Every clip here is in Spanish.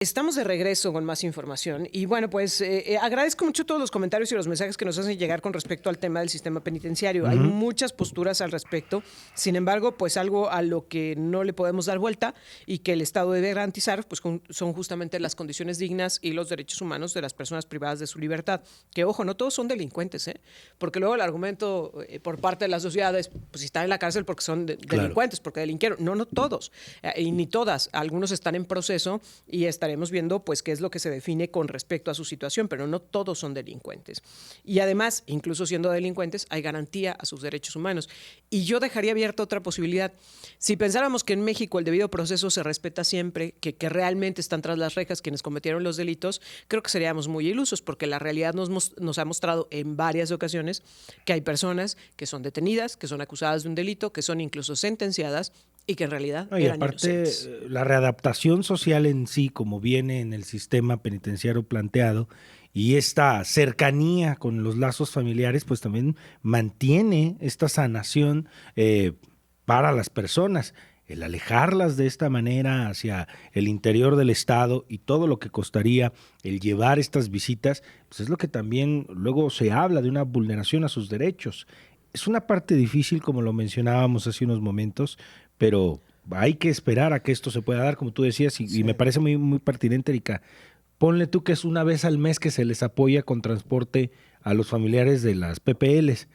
Estamos de regreso con más información y bueno, pues agradezco mucho todos los comentarios y los mensajes que nos hacen llegar con respecto al tema del sistema penitenciario. Hay Ujú. muchas posturas al respecto, sin embargo, pues algo a lo que no le podemos dar vuelta y que el Estado debe garantizar, pues son justamente las condiciones dignas y los derechos humanos de las personas privadas de su libertad. Que ojo, no todos son delincuentes, porque luego el argumento por parte de la sociedad es, pues si están en la cárcel porque son Claro. delincuentes, porque delinquieron. No, no todos, y ni todas. Algunos están en proceso y estaremos viendo pues qué es lo que se define con respecto a su situación, pero no todos son delincuentes. Y además, incluso siendo delincuentes, hay garantía a sus derechos humanos. Y yo dejaría abierta otra posibilidad. Si pensáramos que en México el debido proceso se respeta siempre, que realmente están tras las rejas quienes cometieron los delitos, creo que seríamos muy ilusos, porque la realidad nos ha mostrado en varias ocasiones que hay personas que son detenidas, que son acusadas de un delito, que son incluso sentenciadas y que en realidad No, y eran aparte, inocentes. la readaptación social en sí, como viene en el sistema penitenciario planteado, y esta cercanía con los lazos familiares, pues también mantiene esta sanación para las personas. El alejarlas de esta manera hacia el interior del estado y todo lo que costaría el llevar estas visitas, pues es lo que también luego se habla de una vulneración a sus derechos. Es una parte difícil, como lo mencionábamos hace unos momentos, pero hay que esperar a que esto se pueda dar, como tú decías, y me Sí. parece muy, muy pertinente, Erika. Ponle tú que es una vez al mes que se les apoya con transporte a los familiares de las PPLs,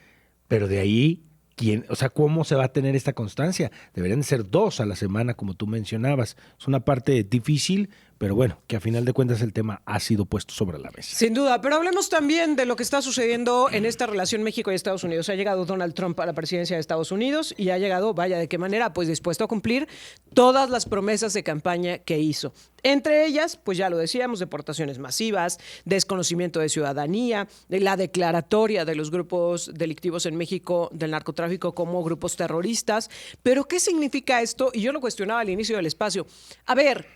pero de ahí, ¿quién, o sea, cómo se va a tener esta constancia? Deberían de ser 2 a la semana, como tú mencionabas. Es una parte difícil, pero bueno, que a final de cuentas el tema ha sido puesto sobre la mesa. Sin duda, pero hablemos también de lo que está sucediendo en esta relación México y Estados Unidos. Ha llegado Donald Trump a la presidencia de Estados Unidos y ha llegado, vaya, ¿de qué manera? Pues dispuesto a cumplir todas las promesas de campaña que hizo. Entre ellas, pues ya lo decíamos, deportaciones masivas, desconocimiento de ciudadanía, de la declaratoria de los grupos delictivos en México del narcotráfico como grupos terroristas. Pero ¿qué significa esto? Y yo lo cuestionaba al inicio del espacio. A ver,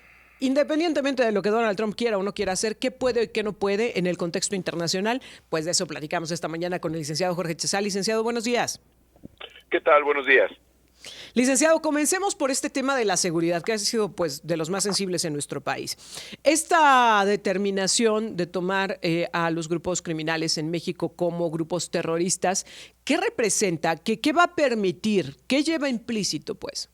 independientemente de lo que Donald Trump quiera o no quiera hacer, qué puede y qué no puede en el contexto internacional, pues de eso platicamos esta mañana con el licenciado Jorge Chesal. Licenciado, buenos días. ¿Qué tal? Buenos días. Licenciado, comencemos por este tema de la seguridad, que ha sido pues de los más sensibles en nuestro país. Esta determinación de tomar a los grupos criminales en México como grupos terroristas, ¿qué representa? ¿Qué va a permitir? ¿Qué lleva implícito, pues?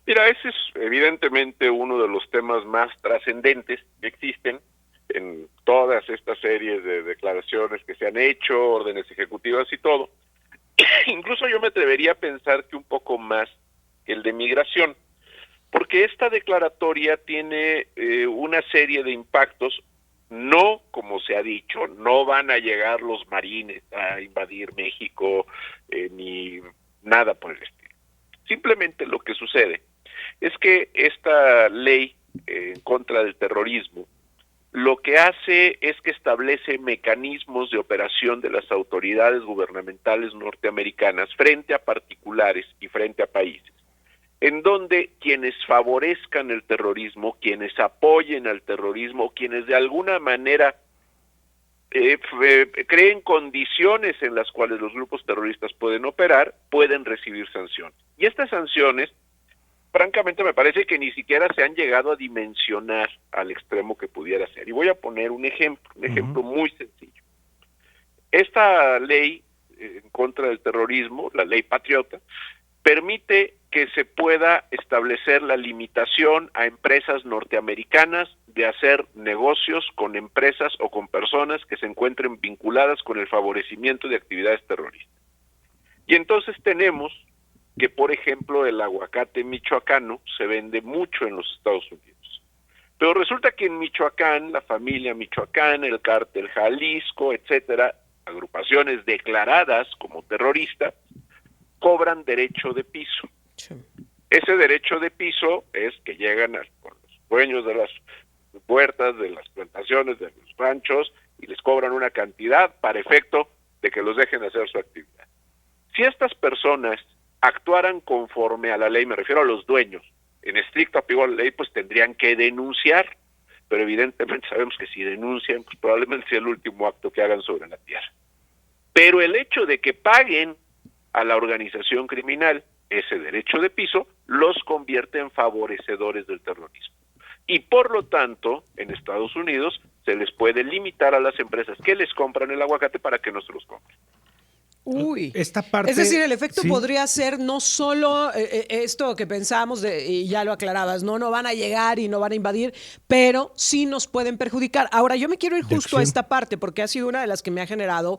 Mira, ese es evidentemente uno de los temas más trascendentes que existen en todas estas series de declaraciones que se han hecho, órdenes ejecutivas y todo. Incluso yo me atrevería a pensar que un poco más que el de migración, porque esta declaratoria tiene una serie de impactos. No, como se ha dicho, no van a llegar los marines a invadir México, ni nada por el estilo. Simplemente lo que sucede es que esta ley en contra del terrorismo lo que hace es que establece mecanismos de operación de las autoridades gubernamentales norteamericanas frente a particulares y frente a países, en donde quienes favorezcan el terrorismo, quienes apoyen al terrorismo, quienes de alguna manera creen condiciones en las cuales los grupos terroristas pueden operar, pueden recibir sanciones. Y estas sanciones, francamente, me parece que ni siquiera se han llegado a dimensionar al extremo que pudiera ser. Y voy a poner un ejemplo muy sencillo. Esta ley en contra del terrorismo, la ley patriota, permite que se pueda establecer la limitación a empresas norteamericanas de hacer negocios con empresas o con personas que se encuentren vinculadas con el favorecimiento de actividades terroristas. Y entonces tenemos que, por ejemplo, el aguacate michoacano se vende mucho en los Estados Unidos. Pero resulta que en Michoacán, la familia michoacana, el cártel Jalisco, etcétera, agrupaciones declaradas como terroristas, cobran derecho de piso. Sí. Ese derecho de piso es que llegan con los dueños de las puertas, de las plantaciones, de los ranchos, y les cobran una cantidad para efecto de que los dejen hacer su actividad. Si estas personas actuaran conforme a la ley, me refiero a los dueños, en estricto apego a la ley, pues tendrían que denunciar, pero evidentemente sabemos que si denuncian, pues probablemente sea el último acto que hagan sobre la tierra. Pero el hecho de que paguen a la organización criminal ese derecho de piso, los convierte en favorecedores del terrorismo. y por lo tanto en Estados Unidos se les puede limitar a las empresas que les compran el aguacate para que no se los compren. Uy, esta parte, es decir, el efecto sí, podría ser no solo esto que pensamos, y ya lo aclarabas, no van a llegar y no van a invadir, pero sí nos pueden perjudicar. Ahora, yo me quiero ir de justo a acción. esta parte, porque ha sido una de las que me ha generado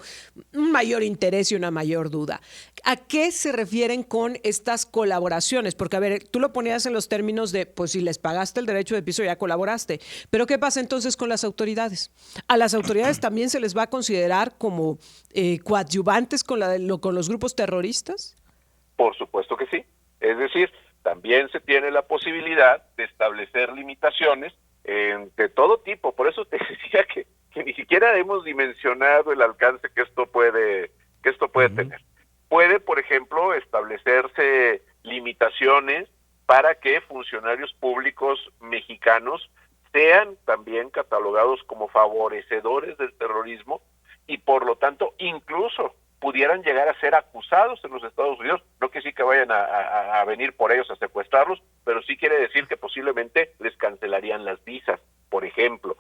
un mayor interés y una mayor duda. ¿A qué se refieren con estas colaboraciones? Porque, a ver, tú lo ponías en los términos de, pues si les pagaste el derecho de piso, ya colaboraste. Pero, ¿qué pasa entonces con las autoridades? ¿A las autoridades también se les va a considerar como coadyuvantes con los grupos terroristas? Por supuesto que sí. Es decir, también se tiene la posibilidad de establecer limitaciones de todo tipo. Por eso te decía que ni siquiera hemos dimensionado el alcance que esto puede tener. Puede, por ejemplo, establecerse limitaciones para que funcionarios públicos mexicanos sean también catalogados como favorecedores del terrorismo y por lo tanto incluso pudieran llegar a ser acusados en los Estados Unidos. No quiere decir que vayan a venir por ellos a secuestrarlos, pero sí quiere decir que posiblemente les cancelarían las visas, por ejemplo.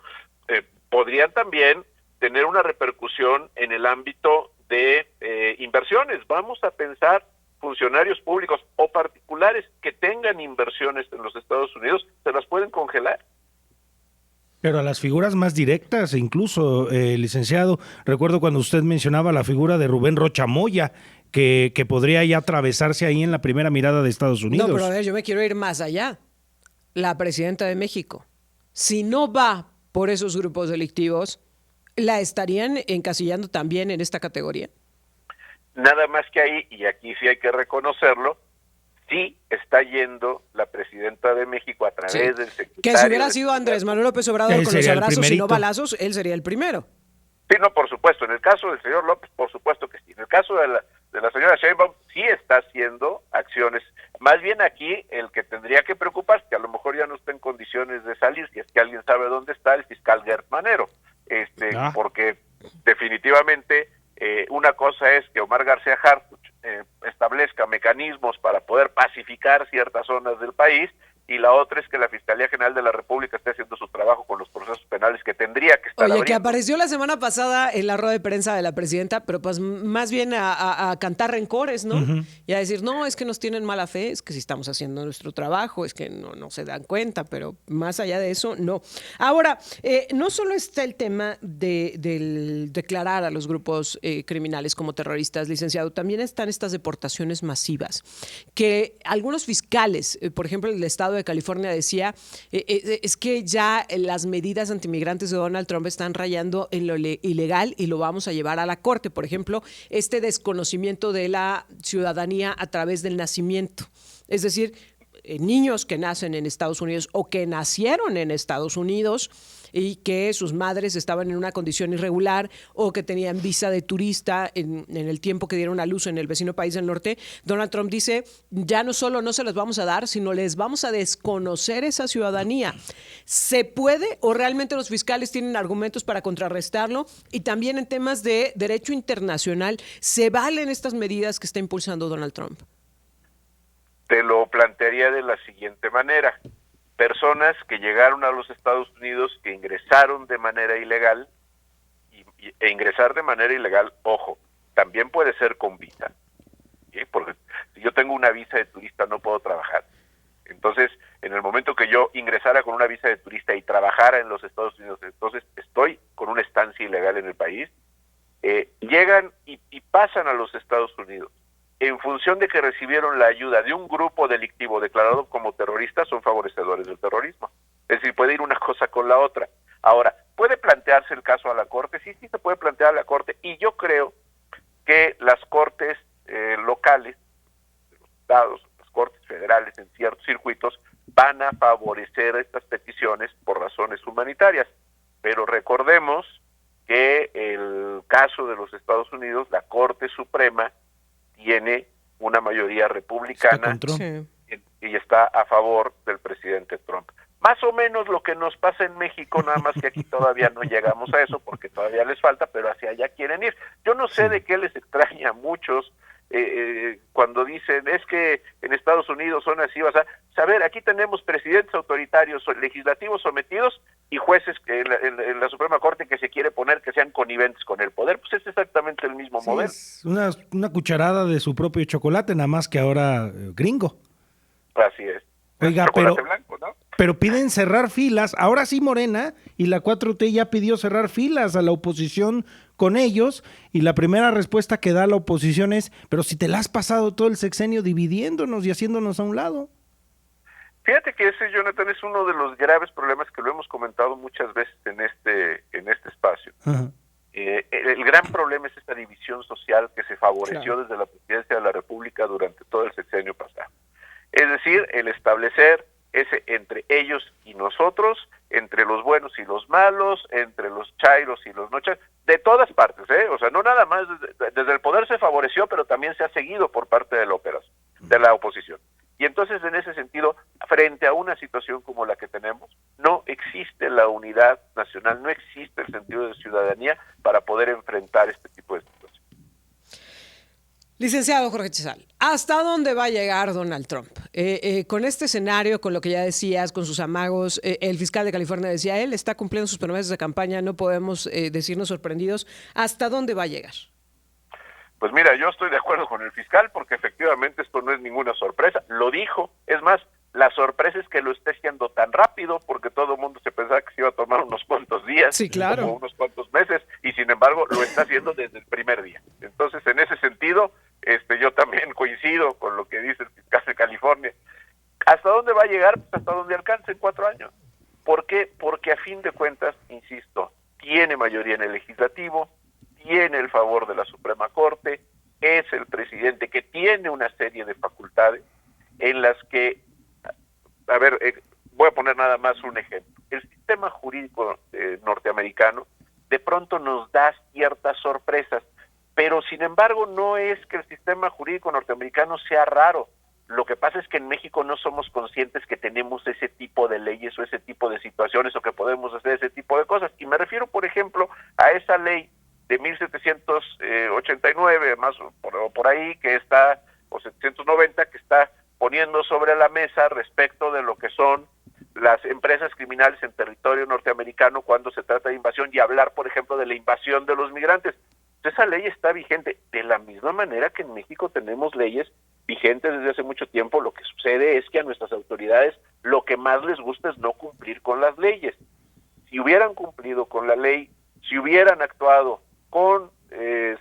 Podrían también tener una repercusión en el ámbito de inversiones. Vamos a pensar funcionarios públicos o particulares que tengan inversiones en los Estados Unidos, se las pueden congelar. Pero a las figuras más directas, incluso, licenciado, recuerdo cuando usted mencionaba la figura de Rubén Rocha Moya, que podría ya atravesarse ahí en la primera mirada de Estados Unidos. No, pero a ver, yo me quiero ir más allá. La presidenta de México, si no va por esos grupos delictivos, ¿la estarían encasillando también en esta categoría? Nada más que ahí, y aquí sí hay que reconocerlo, sí está yendo la presidenta de México a través del secretario. Que si hubiera sido Andrés Manuel López Obrador con los abrazos y no balazos, él sería el primero. Sí, no, por supuesto. En el caso del señor López, por supuesto que sí. En el caso de la señora Sheinbaum, sí está haciendo acciones. Más bien aquí, el que tendría que preocuparse, que a lo mejor ya no está en condiciones de salir, si es que alguien sabe dónde está, el fiscal Gert Manero. Porque definitivamente una cosa es que Omar García Harfuch establezca mecanismos para poder pacificar ciertas zonas del país, y la otra es que la Fiscalía General de la República esté haciendo su trabajo con los procesos penales que tendría que estar abriendo. Que apareció la semana pasada en la rueda de prensa de la presidenta, pero pues más bien a cantar rencores, ¿no? Y a decir, no, es que nos tienen mala fe, es que si estamos haciendo nuestro trabajo, es que no se dan cuenta, pero más allá de eso, no. Ahora, no solo está el tema del declarar a los grupos criminales como terroristas, licenciado, también están estas deportaciones masivas, que algunos fiscales, por ejemplo, el estado de California decía, es que ya las medidas antimigrantes de Donald Trump están rayando en lo ilegal y lo vamos a llevar a la corte. Por ejemplo, este desconocimiento de la ciudadanía a través del nacimiento. Es decir, niños que nacen en Estados Unidos o que nacieron en Estados Unidos y que sus madres estaban en una condición irregular o que tenían visa de turista en el tiempo que dieron a luz en el vecino país del norte, Donald Trump dice, ya no solo no se los vamos a dar, sino les vamos a desconocer esa ciudadanía. ¿Se puede o realmente los fiscales tienen argumentos para contrarrestarlo? Y también en temas de derecho internacional, ¿se valen estas medidas que está impulsando Donald Trump? Te lo plantearía de la siguiente manera. Personas que llegaron a los Estados Unidos, que ingresaron de manera ilegal, e ingresar de manera ilegal, ojo, también puede ser con visa. ¿Sí? Porque si yo tengo una visa de turista no puedo trabajar. Entonces, en el momento que yo ingresara con una visa de turista y trabajara en los Estados Unidos, entonces estoy con una estancia ilegal en el país, llegan y pasan a los Estados Unidos. En función de que recibieron la ayuda de un grupo delictivo declarado como terrorista, son favorecedores del terrorismo. Es decir, puede ir una cosa con la otra. Ahora, ¿puede plantearse el caso a la Corte? Sí, se puede plantear a la Corte, y yo creo que las Cortes locales, de los estados, las Cortes federales en ciertos circuitos, van a favorecer estas peticiones por razones humanitarias. Pero recordemos que el caso de los Estados Unidos, la Corte Suprema, tiene una mayoría republicana y está a favor del presidente Trump. Más o menos lo que nos pasa en México, nada más que aquí todavía no llegamos a eso porque todavía les falta, pero hacia allá quieren ir. Yo no sé de qué les extraña a muchos cuando dicen es que en Estados Unidos son así, o sea, saber, aquí tenemos presidentes autoritarios, legislativos sometidos y jueces en la Suprema Corte que se quiere poner que sean conniventes con el poder, pues es exactamente el mismo modelo. Es una cucharada de su propio chocolate, nada más que ahora gringo. Así es. Oiga, Chocolate blanco, ¿no? Pero piden cerrar filas, ahora sí Morena, y la 4T ya pidió cerrar filas a la oposición con ellos, y la primera respuesta que da la oposición es, pero si te la has pasado todo el sexenio dividiéndonos y haciéndonos a un lado. Fíjate que ese, Jonathan, es uno de los graves problemas que lo hemos comentado muchas veces en este espacio. Ajá. El gran problema es esta división social que se favoreció desde la presidencia de la República durante todo el sexenio pasado. Es decir, el establecer ese entre ellos y nosotros, entre los buenos y los malos, entre los chairos y los no chairos, de todas partes, o sea, no nada más desde el poder se favoreció, pero también se ha seguido por parte de la oposición. Y entonces, en ese sentido, frente a una situación como la que tenemos, no existe la unidad nacional, no existe el sentido de ciudadanía para poder enfrentar este tipo de situaciones. Licenciado Jorge Chezal, ¿hasta dónde va a llegar Donald Trump? Con este escenario, con lo que ya decías, con sus amagos, el fiscal de California decía, él está cumpliendo sus promesas de campaña, no podemos decirnos sorprendidos. ¿Hasta dónde va a llegar? Pues mira, yo estoy de acuerdo con el fiscal porque efectivamente esto no es ninguna sorpresa, lo dijo, es más, la sorpresa es que lo esté haciendo tan rápido porque todo el mundo se pensaba que se iba a tomar unos cuantos días, sí, claro, como unos cuantos meses, y sin embargo lo está haciendo desde el primer día. Entonces, en ese sentido, yo también coincido con lo que dice el fiscal de California. ¿Hasta dónde va a llegar? Pues hasta donde alcance en 4 años. ¿Por qué? Porque a fin de cuentas, insisto, tiene mayoría en el legislativo, tiene el favor de la Suprema Corte, es el presidente que tiene una serie de facultades en las que, a ver, voy a poner nada más un ejemplo. El sistema jurídico norteamericano de pronto nos da ciertas sorpresas, pero sin embargo no es que el sistema jurídico norteamericano sea raro. Lo que pasa es que en México no somos conscientes que tenemos ese tipo de leyes o ese tipo de situaciones o que podemos hacer ese tipo de cosas. Y me refiero, por ejemplo, a esa ley de 1789, más por ahí, que está, o 790, que está poniendo sobre la mesa respecto de lo que son las empresas criminales en territorio norteamericano cuando se trata de invasión y hablar, por ejemplo, de la invasión de los migrantes. Esa ley está vigente de la misma manera que en México tenemos leyes vigentes desde hace mucho tiempo. Lo que sucede es que a nuestras autoridades lo que más les gusta es no cumplir con las leyes. Si hubieran cumplido con la ley, si hubieran actuado con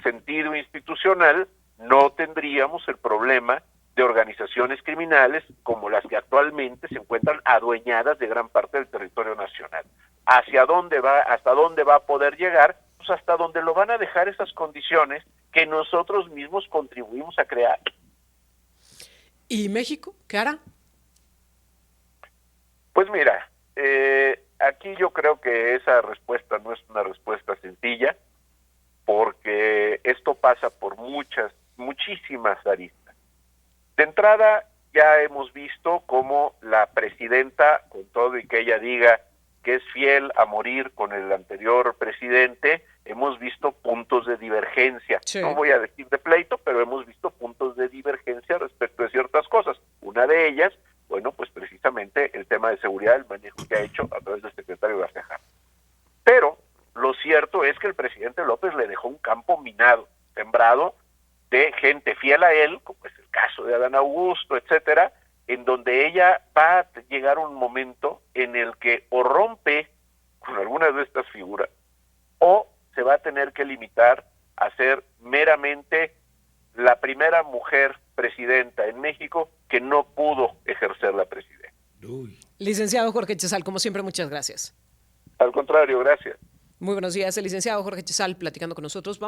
sentido institucional, no tendríamos el problema de organizaciones criminales como las que actualmente se encuentran adueñadas de gran parte del territorio nacional. ¿Hasta dónde va a poder llegar? Pues hasta donde lo van a dejar esas condiciones que nosotros mismos contribuimos a crear. ¿Y México? ¿Qué hará? Pues mira, aquí yo creo que esa respuesta no es una respuesta sencilla, porque esto pasa por muchísimas aristas. De entrada, ya hemos visto cómo la presidenta, con todo y que ella diga que es fiel a morir con el anterior presidente, hemos visto puntos de divergencia. Sí. No voy a decir de pleito, pero hemos visto puntos de divergencia respecto de ciertas cosas. Una de ellas, bueno, pues precisamente el tema de seguridad, el manejo que ha hecho a través del secretario García Harfuch. Pero lo cierto es que el presidente López le dejó un campo minado, sembrado de gente fiel a él, como es el caso de Adán Augusto, etcétera, en donde ella va a llegar un momento en el que o rompe con algunas de estas figuras o se va a tener que limitar a ser meramente la primera mujer presidenta en México que no pudo ejercer la presidencia. Licenciado Jorge Chezal, como siempre, muchas gracias. Al contrario, gracias. Muy buenos días, el licenciado Jorge Chezal platicando con nosotros. Vamos